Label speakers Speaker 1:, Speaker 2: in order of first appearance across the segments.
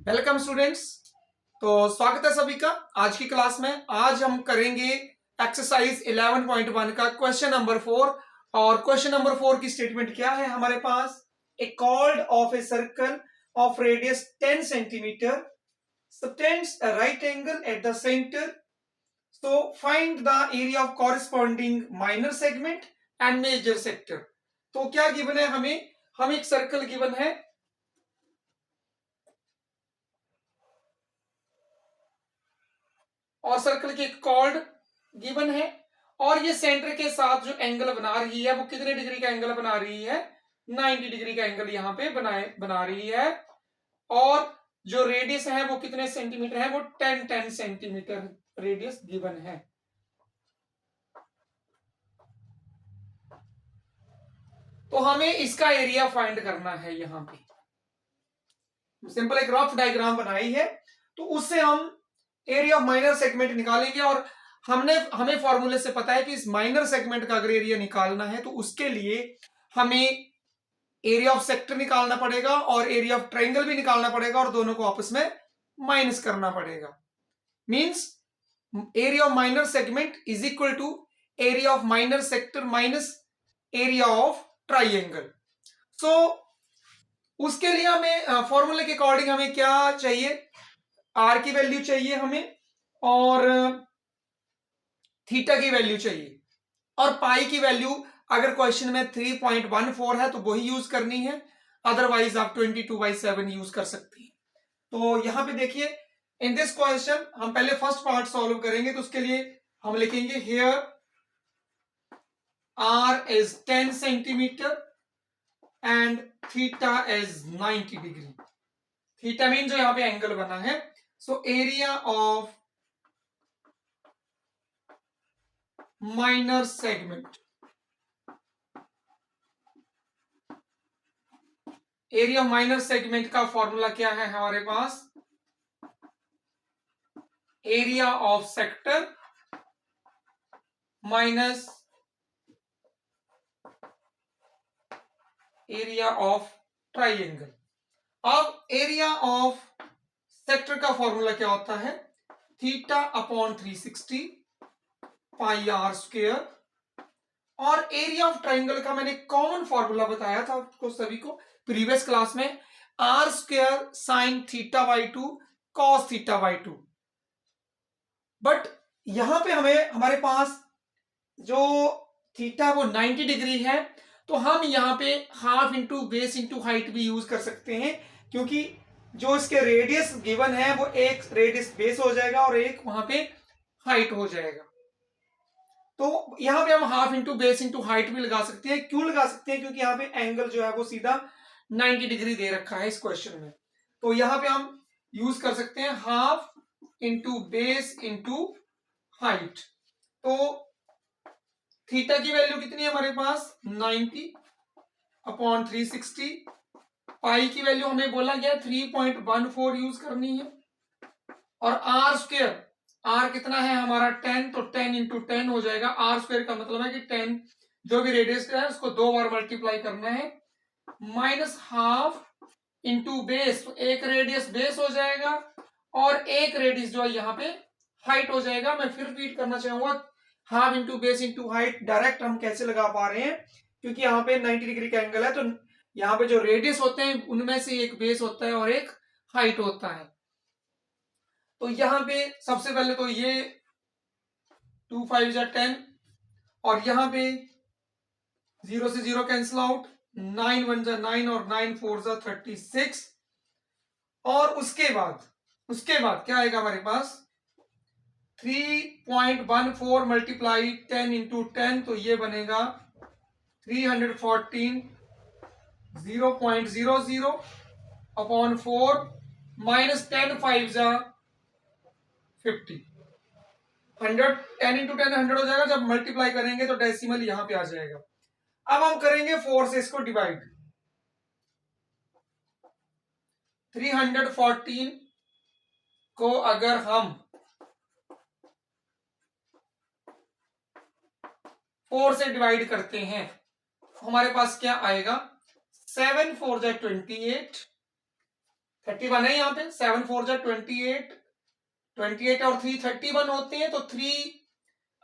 Speaker 1: Welcome students. तो स्वागत है सभी का आज की क्लास में। आज हम करेंगे एक्सरसाइज 11.1 का क्वेश्चन नंबर 4। और क्वेश्चन नंबर 4 की स्टेटमेंट क्या है हमारे पास? A chord of a circle of radius 10 centimetre subtends a right angle at the center, so find the area of corresponding minor segment and major sector। तो क्या given है हम एक सर्कल गिवन है और सर्कल की एक कॉर्ड गिवन है और ये सेंटर के साथ जो एंगल बना रही है वो कितने डिग्री का एंगल बना रही है? 90 डिग्री का एंगल यहाँ पे बना रही है। और जो रेडियस है वो कितने सेंटीमीटर है? वो 10 सेंटीमीटर रेडियस गिवन है। तो हमें इसका एरिया फाइंड करना है। यहाँ पे सिंपल एक रफ डायग्राम बनाई है तो उससे हम एरिया ऑफ माइनर सेगमेंट निकालेंगे। और हमें फॉर्मूले से पता है कि इस माइनर सेगमेंट का अगर एरिया निकालना है तो उसके लिए हमें एरिया ऑफ सेक्टर निकालना पड़ेगा और एरिया ऑफ ट्रायंगल भी निकालना पड़ेगा और दोनों को आपस में माइनस करना पड़ेगा। Means area of minor segment is equal to area of minor sector minus area of triangle. So उसके लिए हमें फॉर्मूले के अकॉर्डिंग हमें क्या चाहिए? आर की वैल्यू चाहिए हमें और थीटा की वैल्यू चाहिए और पाई की वैल्यू अगर क्वेश्चन में 3.14 है तो वही यूज करनी है, अदरवाइज आप 22/7 यूज कर सकते हैं। तो यहां पे देखिए इन दिस क्वेश्चन हम पहले फर्स्ट पार्ट सॉल्व करेंगे तो उसके लिए हम लिखेंगे here r is 10 centimetre and theta is 90 degree. Theta mean जो यहां पे एंगल बना है। So area of minor segment, area minor segment का फॉर्मूला क्या है हमारे पास? Area of sector minus area of triangle. अब एरिया ऑफ सेक्टर का फॉर्मूला क्या होता है? Theta upon 360 pi r square. और एरिया ऑफ ट्राइंगल का मैंने कॉमन फॉर्मूला बताया था आपको सभी को प्रीवियस क्लास में, r square sine theta by 2 cos theta by 2। But यहां पे हमारे पास जो थीटा वो 90 डिग्री है तो हम यहां पे half into base into height भी यूज कर सकते हैं, क्योंकि जो इसके रेडियस गिवन है वो एक रेडियस बेस हो जाएगा और एक वहां पे हाइट हो जाएगा। तो यहां पे हम half into base into height भी लगा सकते हैं। क्यों लगा सकते हैं? क्योंकि यहाँ पे एंगल जो है वो सीधा 90 डिग्री दे रखा है इस क्वेश्चन में। तो यहां पे हम यूज कर सकते हैं half into base into height. तो थीटा की वैल्यू कितनी है हमारे पास? 90 अपॉन 360। पाई की वैल्यू हमें बोला गया 3.14 यूज करनी है। और आर स्क्वायर, आर कितना है हमारा 10, तो 10 इंटू 10 हो जाएगा। आर स्क्वायर का मतलब है कि 10 जो भी रेडियस का है उसको 2 बार मल्टीप्लाई करना है। माइनस हाफ इंटू बेस, तो एक रेडियस बेस हो जाएगा और एक रेडियस जो है यहाँ पे हाइट हो जाएगा। मैं फिर रिपीट करना चाहूंगा, half into base into height direct हम कैसे लगा पा रहे हैं? क्योंकि यहाँ पे 90 डिग्री का एंगल है तो यहाँ पे जो रेडियस होते हैं उनमें से एक बेस होता है और एक हाइट होता है। तो यहाँ पे सबसे पहले तो ये 2 5 जा 10 और यहाँ पे 0 से 0 कैंसिल आउट, 9 1 जा 9 और 9 4 जा 36। और उसके बाद क्या आएगा हमारे पास? 3.14 मल्टीप्लाई 10 इंटू 10, तो ये बनेगा 314 0.00 अपॉन 4 माइनस 10 5 जा 50। 100, 10 इंटू 10 100 हो जाएगा। जब मल्टीप्लाई करेंगे तो डेसिमल यहां पे आ जाएगा। अब हम करेंगे 4 से इसको डिवाइड। 314 को अगर हम 4 से डिवाइड करते हैं हमारे पास क्या आएगा? 7 4 जा 28 31 है यहाँ पे, 7 4 जा 28, 28 और 3 31 होते हैं, तो 3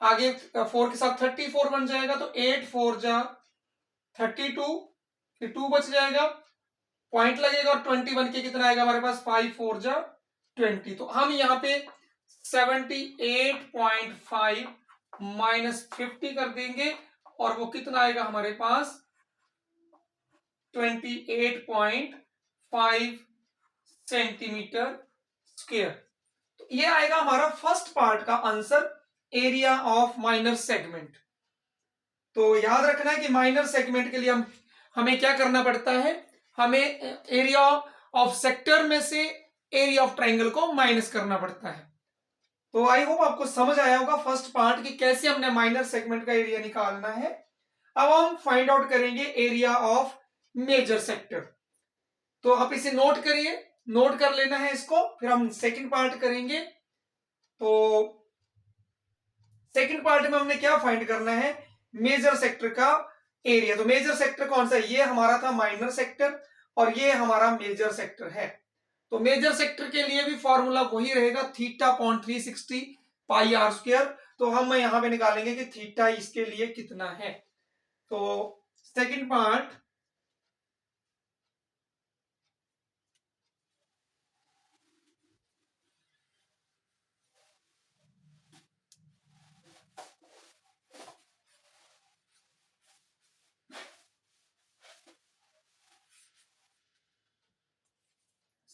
Speaker 1: आगे 4 के साथ 34 बन जाएगा, तो 8 4 जा 32, फिर 2 बच जाएगा, पॉइंट लगेगा, और 21 के कितना आएगा हमारे पास, 5 4 जा 20। तो हम यहाँ पे 78.5 माइनस 50 कर देंगे, और वो कितना आएगा हमारे पास, 28.5 सेंटीमीटर स्क्वायर। तो ये आएगा हमारा फर्स्ट पार्ट का answer, area of minor segment. तो याद रखना है कि माइनर सेगमेंट के लिए हमें क्या करना पड़ता है, हमें एरिया ऑफ सेक्टर में से एरिया ऑफ ट्राइंगल को माइनस करना पड़ता है। तो आई होप आपको समझ आया होगा फर्स्ट पार्ट की कैसे हमने माइनर सेगमेंट का एरिया निकालना है। अब हम फाइंड आउट करेंगे एरिया ऑफ मेजर सेक्टर। तो आप इसे नोट करिए, नोट कर लेना है इसको, फिर हम सेकंड पार्ट करेंगे। तो सेकंड पार्ट में हमने क्या फाइंड करना है, मेजर सेक्टर का एरिया। तो मेजर सेक्टर कौन सा है, ये हमारा था माइनर सेक्टर, और ये हमारा मेजर सेक्टर है। तो मेजर सेक्टर के लिए भी फॉर्मूला वही रहेगा, theta upon 360 pi r square. तो हम यहां पे निकालेंगे कि थीटा इसके लिए कितना है। तो सेकंड पार्ट,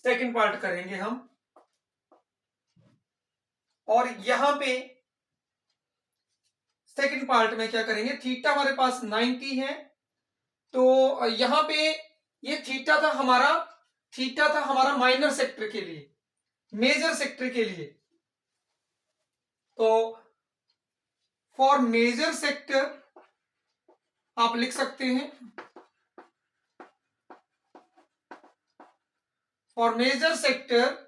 Speaker 1: सेकंड पार्ट करेंगे हम, और यहां पे सेकंड पार्ट में क्या करेंगे, थीटा हमारे पास 90 है, तो यहां पे ये थीटा था हमारा, थीटा था हमारा माइनर सेक्टर के लिए। मेजर सेक्टर के लिए, तो फॉर मेजर सेक्टर आप लिख सकते हैं, for major sector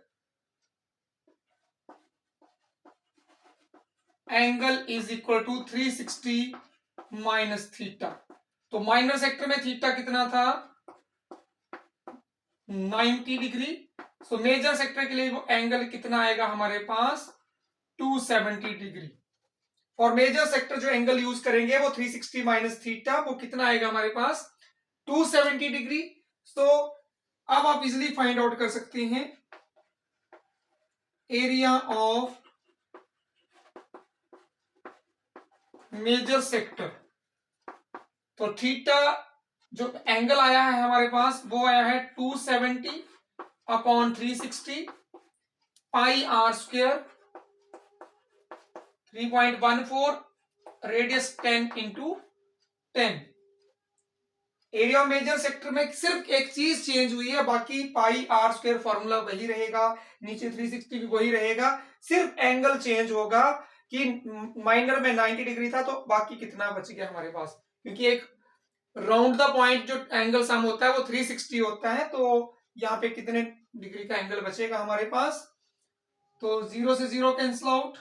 Speaker 1: angle is equal to 360 minus theta. तो माइनर सेक्टर में थीटा कितना था, 90 डिग्री। सो मेजर सेक्टर के लिए वो एंगल कितना आएगा हमारे पास, 270 डिग्री। फॉर मेजर सेक्टर जो एंगल यूज करेंगे वो 360 माइनस थीटा, वो कितना आएगा हमारे पास, 270 डिग्री। तो अब आप इजिली फाइंड आउट कर सकते हैं एरिया ऑफ मेजर सेक्टर। तो थीटा जो एंगल आया है हमारे पास वो आया है 270 upon 360 pi r square, 3.14, radius 10 into 10। Area of major sector में सिर्फ एक चीज चेंज हुई है, बाकी पाई आर स्क्वायर फॉर्मूला वही रहेगा, नीचे 360 भी वही रहेगा, सिर्फ एंगल चेंज होगा कि माइनर में 90 डिग्री था, तो बाकी कितना बच गया हमारे पास, क्योंकि एक राउंड द पॉइंट जो एंगल सम होता है वो 360 होता है, तो यहाँ पे कितने डिग्री का एंगल बचेगा हमारे पास, तो 0 से 0 कैंसिल आउट,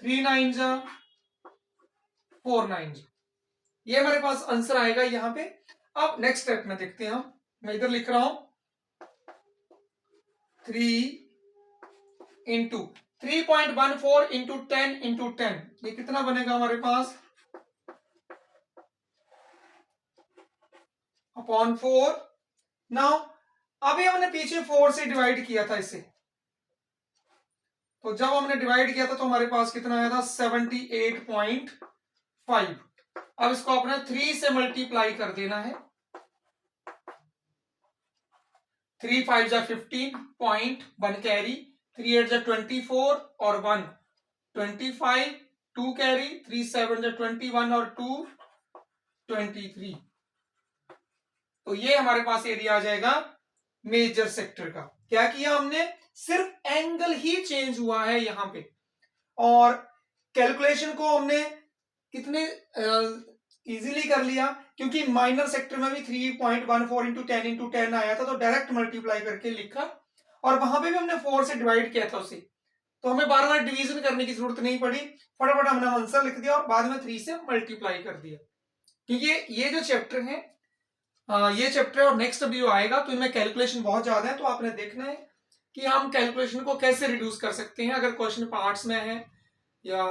Speaker 1: 3 9 जा 4 9 जा, ये हमारे पास आंसर आएगा यहाँ पे। अब नेक्स्ट स्टेप में देखते हैं हम, मैं इधर लिख रहा हूं 3 इंटू 3.14 इंटू 10 इंटू 10, ये कितना बनेगा हमारे पास, अपॉन 4। नाउ अभी हमने पीछे 4 से डिवाइड किया था इसे, तो जब हमने डिवाइड किया था तो हमारे पास कितना आया था, 78.5। अब इसको अपने 3 से मल्टीप्लाई कर देना है, 3 5 जा 15 पॉइंट 1 कैरी, 3 8 जा 24 और 1 25, 2 कैरी, 3 7 जा 21 और 2 23। तो ये हमारे पास एरिया आ जाएगा मेजर सेक्टर का। क्या किया हमने, सिर्फ एंगल ही चेंज हुआ है यहां पे, और कैलकुलेशन को हमने कितने इजीली कर लिया, क्योंकि माइनर सेक्टर में भी 3.14 इंटू 10 इंटू 10 आया था, तो डायरेक्ट मल्टीप्लाई करके लिखा, और वहां पे भी हमने 4 से डिवाइड किया था उसे, तो हमें बार बार डिवीजन करने की जरूरत नहीं पड़ी, फटाफट हमने आंसर लिख दिया और बाद में 3 से मल्टीप्लाई कर दिया। क्योंकि ये जो चैप्टर है ये चैप्टर और नेक्स्ट वीडियो आएगा तो इनमें कैलकुलेशन बहुत ज्यादा है, तो आपने देखना है कि हम कैलकुलेशन को कैसे रिड्यूस कर सकते हैं अगर क्वेश्चन पार्ट्स में है या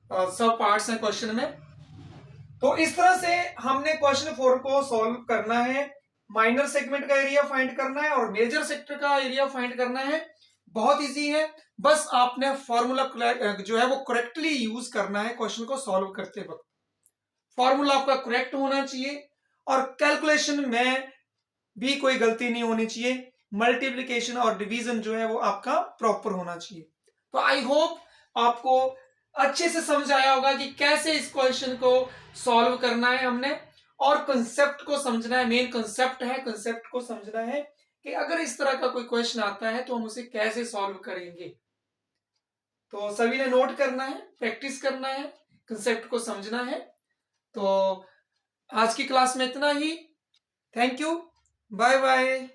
Speaker 1: सब पार्ट्स हैं क्वेश्चन में। तो इस तरह से हमने क्वेश्चन 4 को सॉल्व करना है। माइनर सेगमेंट का एरिया फाइंड करना है और मेजर सेक्टर का एरिया फाइंड करना है। बहुत इजी है, बस आपने फॉर्मूला जो है वो करेक्टली यूज करना है क्वेश्चन को सॉल्व करते वक्त। फॉर्मूला आपका करेक्ट होना चाहिए और कैलकुलेशन में भी कोई गलती नहीं होनी चाहिए। मल्टीप्लिकेशन और डिवीजन जो है वो आपका प्रॉपर होना चाहिए। तो आई होप आपको अच्छे से समझ आया होगा कि कैसे इस क्वेश्चन को सॉल्व करना है हमने, और कंसेप्ट को समझना है। मेन कंसेप्ट है, कंसेप्ट को समझना है कि अगर इस तरह का कोई क्वेश्चन आता है तो हम उसे कैसे सॉल्व करेंगे। तो सभी ने नोट करना है, प्रैक्टिस करना है, कंसेप्ट को समझना है। तो आज की क्लास में इतना ही। Thank you, bye bye.